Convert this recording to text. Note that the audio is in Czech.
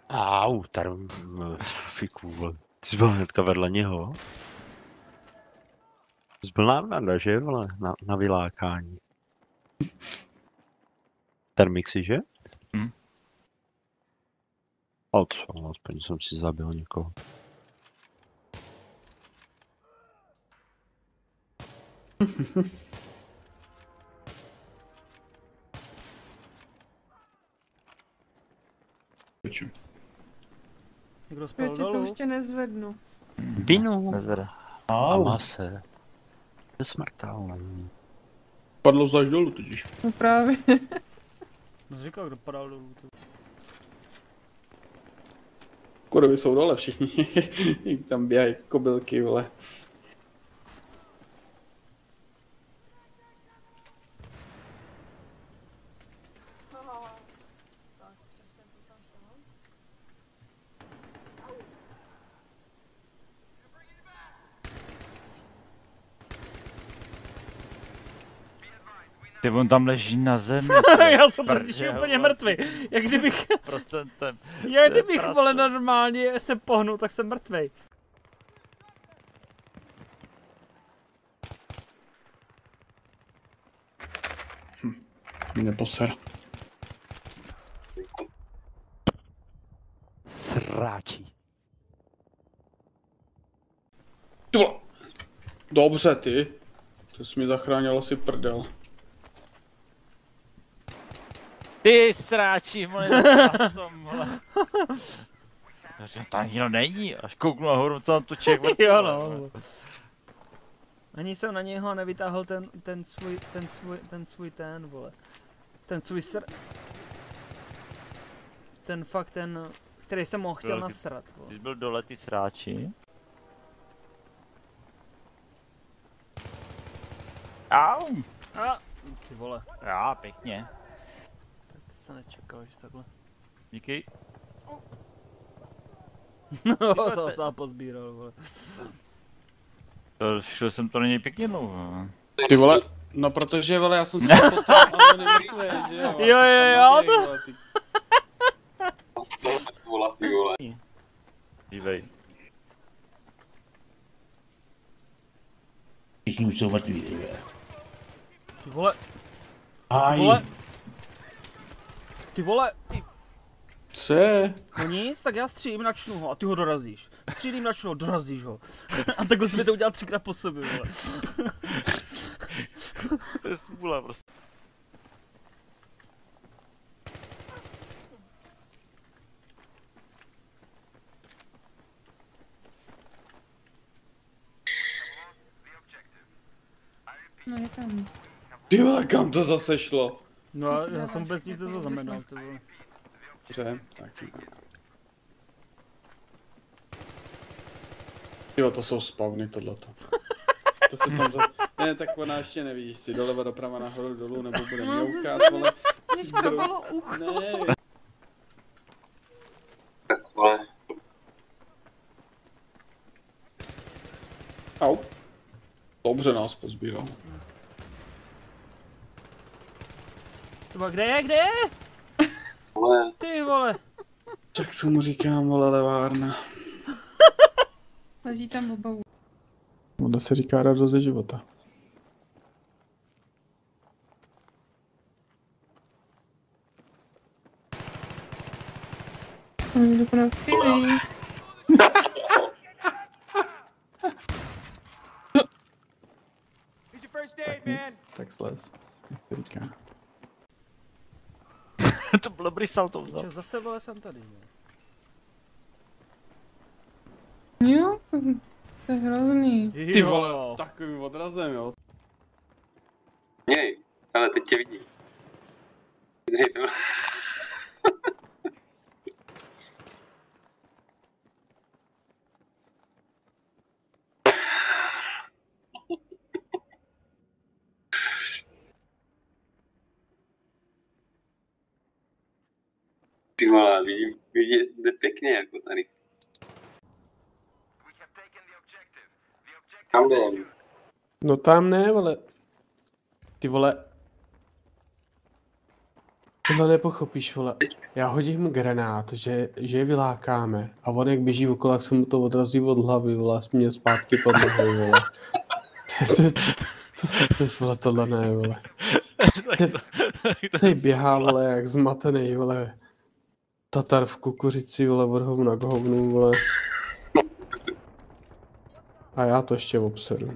Au, tady fiku, vole. Ty jsi byl hnedka vedle něho. Jsi byl návnada, že, vole, na vylákání. Termixy, že? Aspoň jsem si zabil někoho. Někdo spal Já tě to dolů? ještě nezvednu. Binu. Nezvede. A mase. Je smrtelný. Padlo zvlášť dolů totiž. No právě. Jsi říkal, kdo padal dolů. Kurvy jsou dole všichni. Tam běhají kobylky, vole. Ty on tam leží na zemi. Já jsem totiž úplně mrtvý. Jak kdybych... Procentem. Jak kdybych, vole, normálně se pohnul, tak jsem mrtvej. Mě neposer. Sráči. Dobře, ty. To jsi mi zachránil asi prdel. Ty sráči, moje vole. Tam nikdo není, až kouknu nahoru, co tam to ček. Jo no. Ani jsem na něho nevytáhl ten svůj, vole. Ten svůj ten fakt ten, který jsem ho chtěl nasrat, vole. Když byl dole ty sráči. Au! A, ty vole. Já, pěkně. Tak to se nečekal, že takhle. Díky. No, to sám pozbíral, vole. Šel jsem to na něj pěkně dlouho. Ty vole, no protože vole, já jsem si to tam, ale on je mrtvý, že jo? Jo, to... Ty vole. Dívej. Všichni už jsou mrtví, Ty vole. Aj. Ty vole. Ty vole. Co je? No nic, tak já střílím, načnu ho a ty ho dorazíš. Střílím, načnu ho, dorazíš ho. A takhle jsi mi to udělal 3krát po sobě, vole. To je smůla prostě. No je tam. Ty vole, kam to zase šlo? No já jsem vůbec nic nezaznamenal, ty vole. Dobře, tak. Jo, to jsou spawny, tohleto. To se tam Ne, tak ona ještě neví, si doleva, doprava, nahoru, dolů, nebo bude mňoukat, vole. Jsi probalo ucho. Ne. Tak vole. Au. Dobře nás pozbíral. Tyba, kde je? Vole. Ty vole. Tak co mu říkám, vole, levárna. Leží tam oba. Voda se říká radost ze života. Oni to po nás chvíli. Tak slez, jak se říká. To byl dobrý salto vzal. Čo, zase vole jsem tady, ne? Jo, to je hrozný. Ty vole, takovým odrazem, jo. Měj, ale teď tě vidí. Nej, to... Ty vole, vidí zde pěkně jako tady. Kam jdem? No tam ne, vole. Ty vole. Tohle nepochopíš, vole. Já hodím granát, že je vylákáme. A on jak běží okolo, jak se mu to odrazí od hlavy, vole, a mě zpátky pod nohou, vole. Vole, tohle ne, vole. Tady běhá, vole, jak zmatený, vole. Tatar v kukuřici, vole, od hovna k hovnu, vole. A já to ještě obsedu.